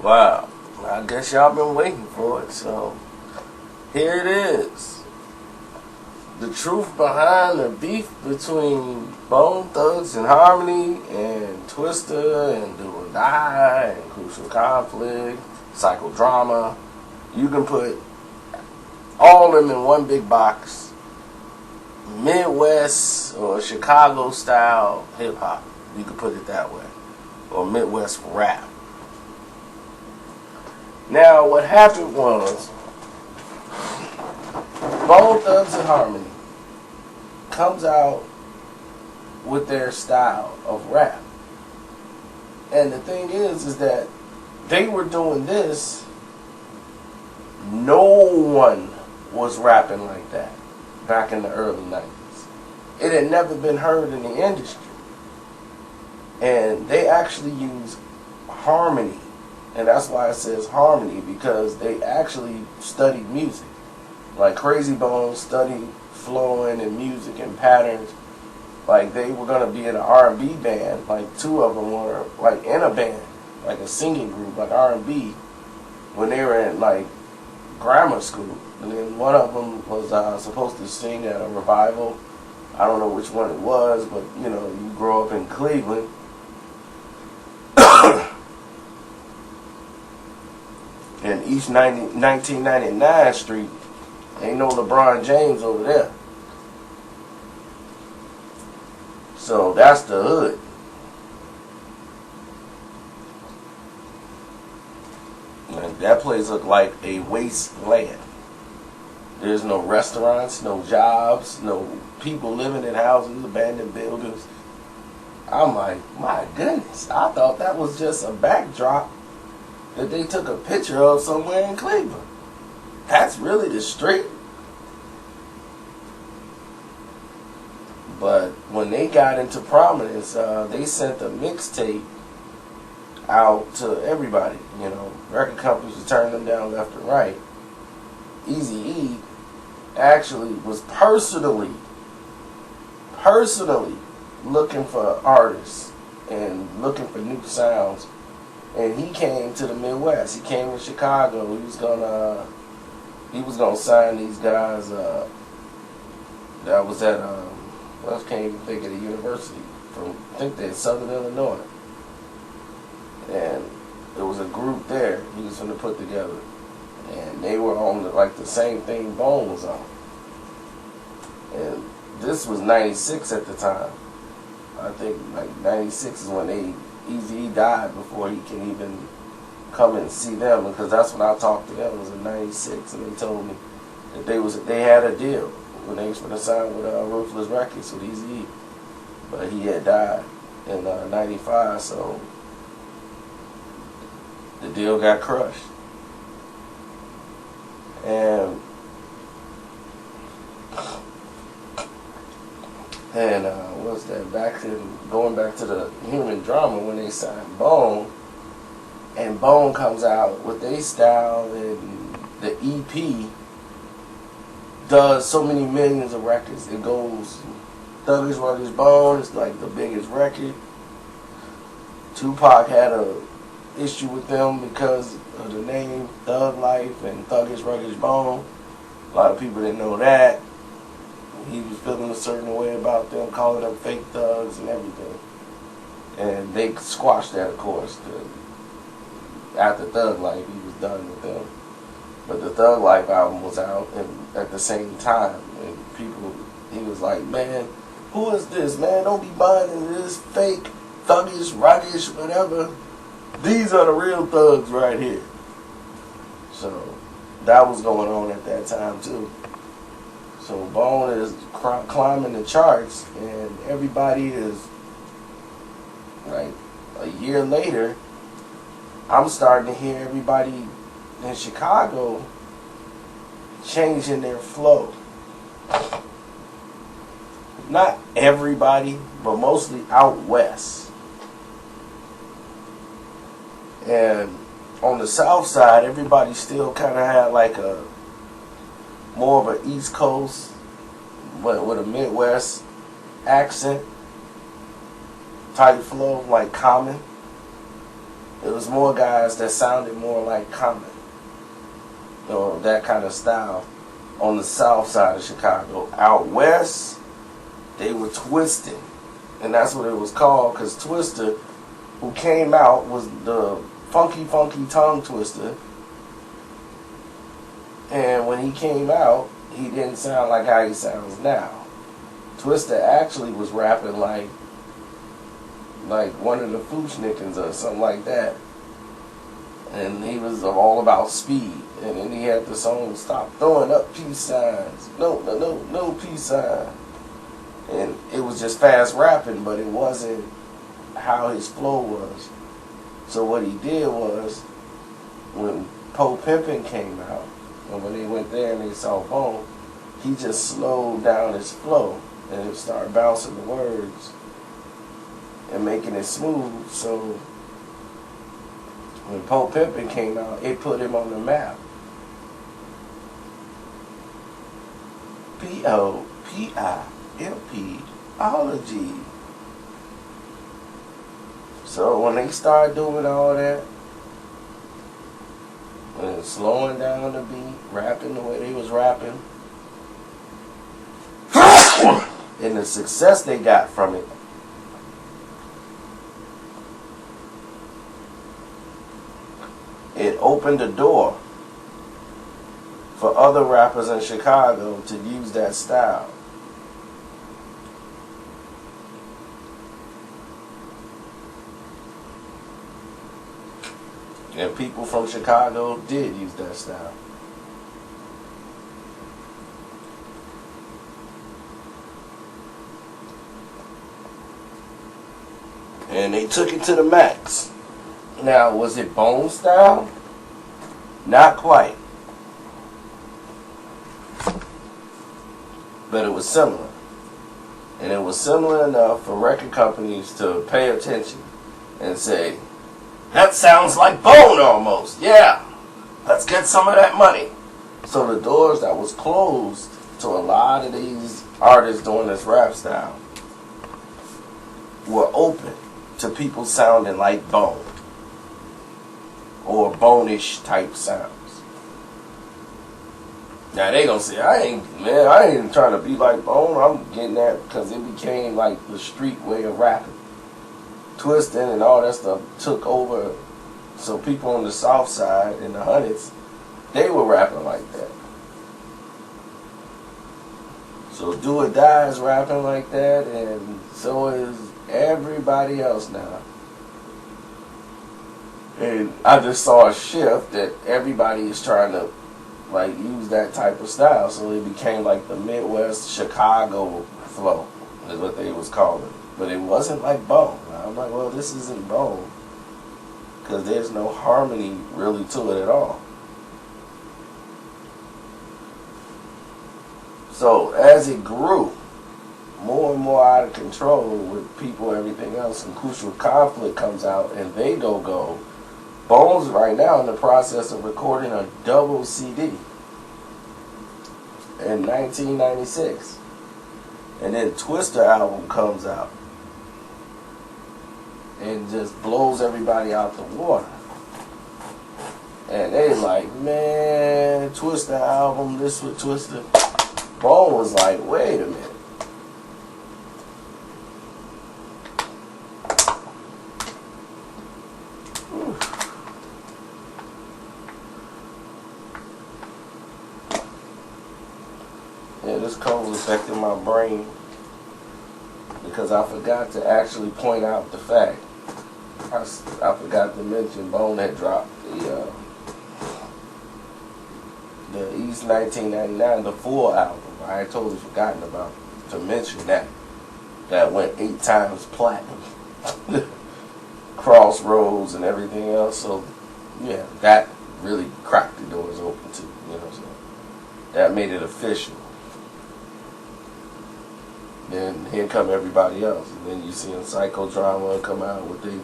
Wow. I guess y'all been waiting for it, so here it is. The truth behind the beef between Bone Thugs and Harmony and Twista and Do or Die and Crucial Conflict, Psychodrama. You can put all of them in one big box. Midwest or Chicago style hip hop. You could put it that way. Or Midwest rap. Now, what happened was, Bone Thugs and Harmony comes out with their style of rap. And the thing is that they were doing this, no one was rapping like that back in the early 90s. It had never been heard in the industry. And they actually use harmony. And that's why it says harmony, because they actually studied music. Like Crazy Bones studied flowing and music and patterns. Like they were going to be in an R&B band. Like two of them were like in a band, like a singing group, like R&B, when they were in like grammar school. And then one of them was supposed to sing at a revival. I don't know which one it was, but you know, you grow up in Cleveland. And East 1999 Street, ain't no LeBron James over there. So that's the hood. And that place looked like a wasteland. There's no restaurants, no jobs, no people living in houses, abandoned buildings. I'm like, my goodness, I thought that was just a backdrop that they took a picture of somewhere in Cleveland. That's really the street. But when they got into prominence, they sent a mixtape out to everybody. You know, record companies were turning them down left and right. Eazy-E actually was personally looking for artists and looking for new sounds. And he came to the Midwest. He came to Chicago. He was gonna sign these guys. That was at I can't even think of the university. I think they're in Southern Illinois. And there was a group there he was gonna put together, and they were on the same thing Bone was on. And this was '96 at the time. I think like '96 is when Easy died before he can even come and see them, because that's when I talked to them. It was in '96, and they told me that they had a deal when they was going to sign with Ruthless Records with Eazy, but he had died in '95, so the deal got crushed. And what's that? Going back to the Human Drama, when they signed Bone, and Bone comes out with their style, and the EP does so many millions of records. It goes, Thug is Ruggish Bone is like the biggest record. Tupac had a issue with them because of the name Thug Life and Thug is Ruggish Bone. A lot of people didn't know that. He was feeling a certain way about them, calling them fake thugs and everything. And they squashed that, of course. After Thug Life, he was done with them. But the Thug Life album was out at the same time. And he was like, man, who is this, man? Don't be buying into this fake, thuggish, ruggish, whatever. These are the real thugs right here. So that was going on at that time, too. So Bone is climbing the charts, and everybody is, like, a year later, I'm starting to hear everybody in Chicago changing their flow. Not everybody, but mostly out west. And on the south side, everybody still kind of had like a more of an East Coast, but with a Midwest accent type flow, like Common. It was more guys that sounded more like Common, or that kind of style, on the south side of Chicago. Out west, they were Twista, and that's what it was called, because Twista, who came out, was the funky tongue twister. And when he came out, he didn't sound like how he sounds now. Twista actually was rapping like one of the Fushnikins or something like that. And he was all about speed. And then he had the song Stop Throwing Up Peace Signs. No peace sign. And it was just fast rapping, but it wasn't how his flow was. So what he did was, when Po Pimpin' came out, and when they went there and they saw Bone, he just slowed down his flow and started bouncing the words and making it smooth. So when Po Pimpin' came out, it put him on the map. P-O-P-I-M-P-ology. So when they started doing all that, and slowing down the beat, rapping the way they was rapping, and the success they got from it, it opened the door for other rappers in Chicago to use that style. And people from Chicago did use that style. And they took it to the max. Now, was it Bone style? Not quite. But it was similar. And it was similar enough for record companies to pay attention and say, that sounds like Bone almost. Yeah, let's get some of that money. So the doors that was closed to a lot of these artists doing this rap style were open to people sounding like Bone or Bone-ish type sounds. Now they gonna say, I ain't trying to be like Bone. I'm getting that because it became like the street way of rapping. Twisting and all that stuff took over, so people on the south side in the hundreds, they were rapping like that. So Do or Die is rapping like that, and so is everybody else now. And I just saw a shift that everybody is trying to like use that type of style, so it became like the Midwest Chicago flow is what they was calling it. But it wasn't like Bone. I'm like, well, this isn't Bone, because there's no harmony really to it at all. So as it grew more and more out of control with people, everything else, and Crucial Conflict comes out and they go. Bone's right now in the process of recording a double CD in 1996. And then Twista album comes out and just blows everybody out the water. And they like, man, Twista album, this with Twista. Bone was like, wait a minute. Yeah, this cold affected my brain because I forgot to actually point out the fact. I forgot to mention Bone had dropped the East 1999, the full album. I had totally forgotten about to mention that. That went 8 times platinum. Crossroads and everything else. So yeah, that really cracked the doors open too. You know, so that made it official. Then here come everybody else. And then you see Psychodrama come out with the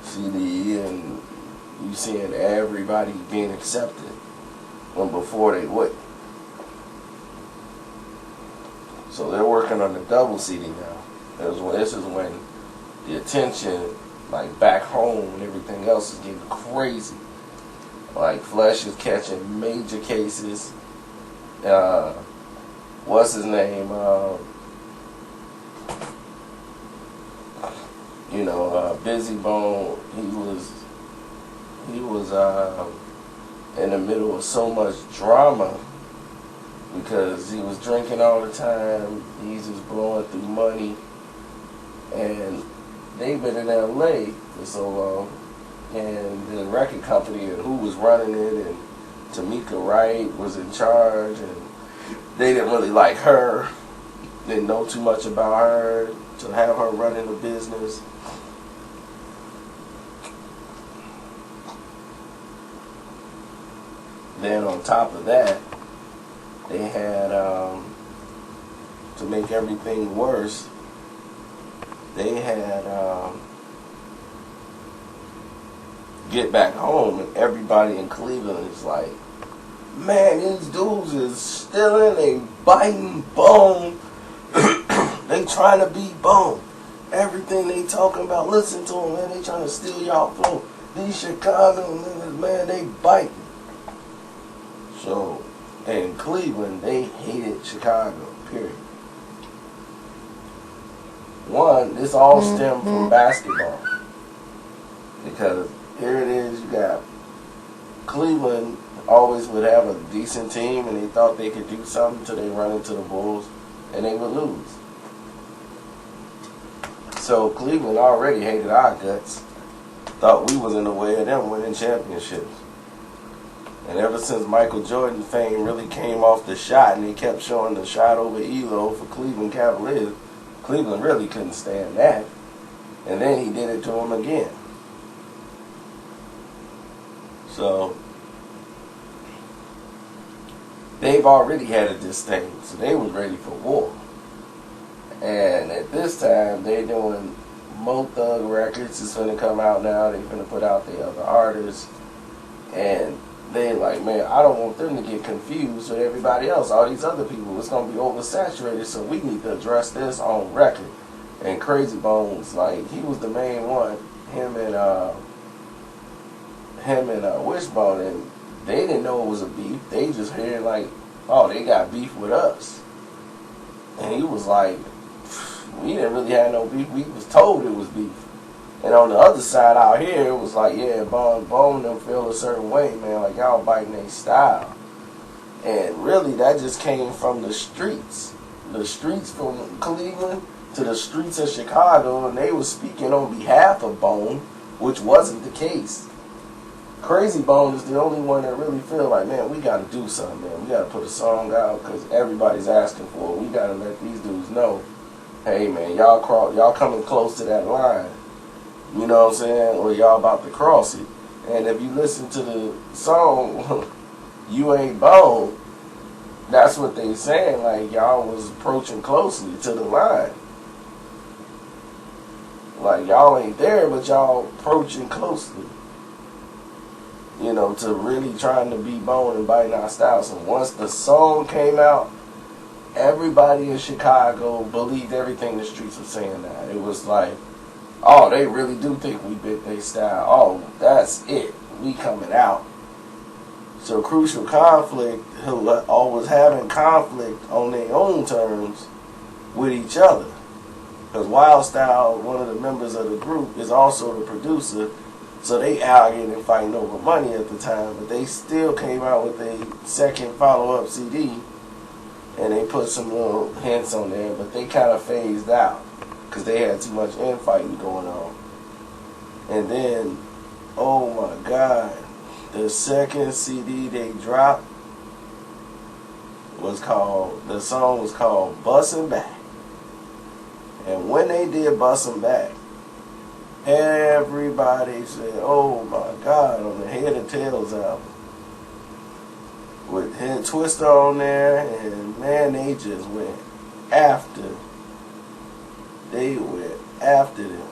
CD, and you seeing everybody being accepted when before they would. So they're working on the double CD now. This is when the attention like back home when everything else is getting crazy. Like Flesh is catching major cases. What's his name? Busy Bone. He was in the middle of so much drama because he was drinking all the time. He's just blowing through money, and they've been in L.A. for so long, and the record company and who was running it, and Tamika Wright was in charge, and they didn't really like her, didn't know too much about her to have her running the business. Then on top of that, they had, to make everything worse, they had Get Back Home, and everybody in Cleveland is like, man, these dudes is stealing, they biting Bone, they trying to beat Bone. Everything they talking about, listen to them, man, they trying to steal y'all flow. These Chicago niggas, man, they biting. So, in Cleveland, they hated Chicago, period. One, this all stemmed from basketball. Because here it is, you got Cleveland always would have a decent team and they thought they could do something until they run into the Bulls and they would lose. So Cleveland already hated our guts, thought we was in the way of them winning championships. And ever since Michael Jordan fame really came off the shot and they kept showing the shot over Elo for Cleveland Cavaliers, Cleveland really couldn't stand that. And then he did it to him again. So they've already had a disdain, so they was ready for war. And at this time, they doing Mo Thug Records is going to come out now. They're going to put out the other artists. And they like, man, I don't want them to get confused with everybody else. All these other people, it's going to be oversaturated, so we need to address this on record. And Crazy Bones, like, he was the main one. Him and Wishbone, and they didn't know it was a beef. They just heard like, oh, they got beef with us. And he was like, we didn't really have no beef. We was told it was beef. And on the other side out here, it was like, yeah, Bone them feel a certain way, man. Like, y'all biting their style. And really, that just came from the streets. The streets from Cleveland to the streets of Chicago, and they were speaking on behalf of Bone, which wasn't the case. Crazy Bone is the only one that really feel like, man, we got to do something, man. We got to put a song out because everybody's asking for it. We got to let these dudes know, hey, man, y'all coming close to that line. You know what I'm saying? Or y'all about to cross it. And if you listen to the song, You Ain't Bone, that's what they saying. Like, y'all was approaching closely to the line. Like, y'all ain't there, but y'all approaching closely. You know, to really trying to be Bone and biting our style. So once the song came out, everybody in Chicago believed everything the streets were saying now. It was like, oh, they really do think we bit their style. Oh, that's it. We coming out. So Crucial Conflict, who was having conflict on their own terms with each other. Because Wild Style, one of the members of the group, is also the producer. So they arguing and fighting over money at the time. But they still came out with a second follow-up CD. And they put some little hints on there. But they kind of phased out. Because they had too much infighting going on. And then, oh my God, the second CD they dropped the song was called Bussin' Back. And when they did Bussin' Back, everybody said, oh my God, on the Head and Tails album. With Twista on there, and man, they just went after. They went after them.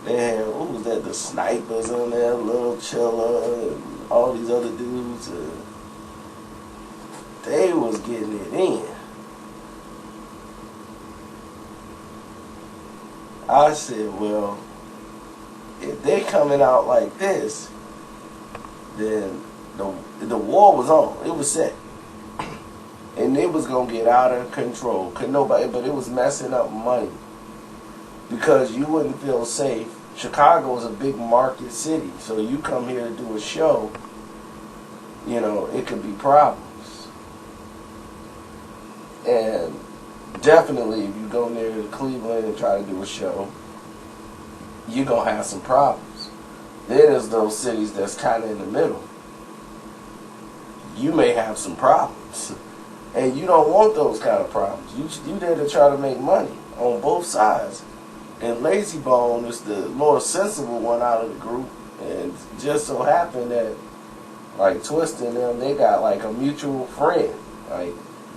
They had, who was that? The Snipers on there, Little Chiller, and all these other dudes. They was getting it in. I said, well, if they coming out like this, then the war was on. It was set. And it was going to get out of control. But it was messing up money. Because you wouldn't feel safe. Chicago is a big market city. So you come here to do a show, you know, it could be problems. And definitely if you go near to Cleveland and try to do a show, you're going to have some problems. Then there's those cities that's kind of in the middle. You may have some problems. And you don't want those kind of problems. You there to try to make money on both sides. And Lazy Bone is the more sensible one out of the group. And just so happened that, like, Twista and them, they got, like, a mutual friend.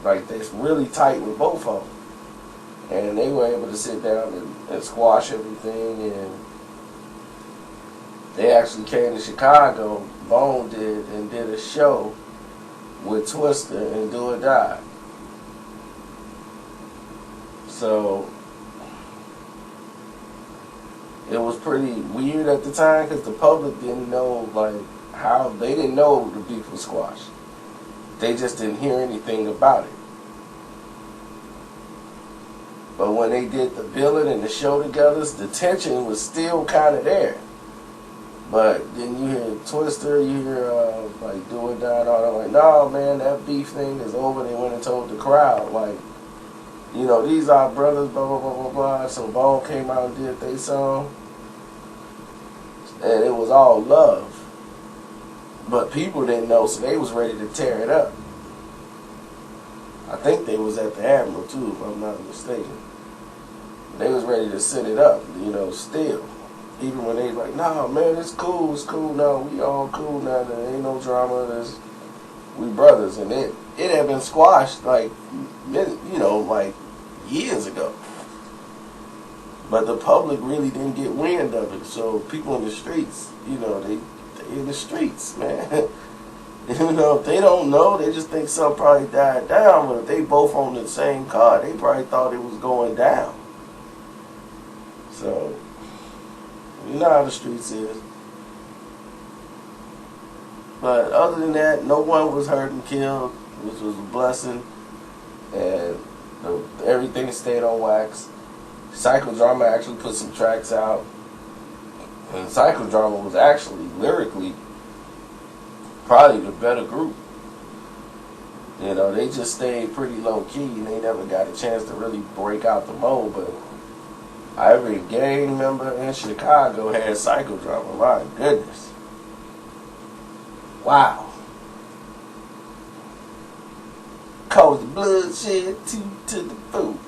Like that's really tight with both of them. And they were able to sit down and squash everything. And they actually came to Chicago, Bone did, and did a show with Twista and Do or Die. So it was pretty weird at the time because the public didn't know, like, how they didn't know the beef was squashed. They just didn't hear anything about it. But when they did the billing and the show together, the tension was still kind of there. But then you hear Twista, you hear like Do or Die and all that. Like, no, man, that beef thing is over. They went and told the crowd, like, you know, these are brothers, blah, blah, blah, blah, blah. So Bone came out and did their song. And it was all love. But people didn't know, so they was ready to tear it up. I think they was at the Admiral, too, if I'm not mistaken. They was ready to set it up, you know, still. Even when they like, nah, man, it's cool now. We all cool now. There ain't no drama. We brothers. And it had been squashed, like, you know, like years ago. But the public really didn't get wind of it. So people in the streets, you know, they in the streets, man. You know, if they don't know, they just think something probably died down. But if they both on the same car, they probably thought it was going down. So, you know how the streets is. But other than that, no one was hurt and killed, which was a blessing. And everything stayed on wax. Psychodrama actually put some tracks out. And Psychodrama was actually, lyrically, probably the better group. You know, they just stayed pretty low-key, and they never got a chance to really break out the mold. But every gang member in Chicago had Psychodrama. My goodness. Wow. Cause the bloodshed to the food.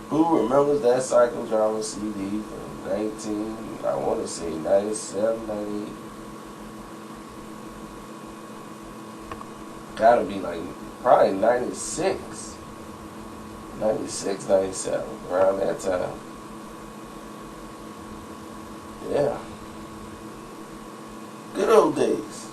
Who remembers that Psychodrama CD from I want to say 97, 98? Gotta be like, probably 96. 96, 97, around that time. Yeah. Good old days.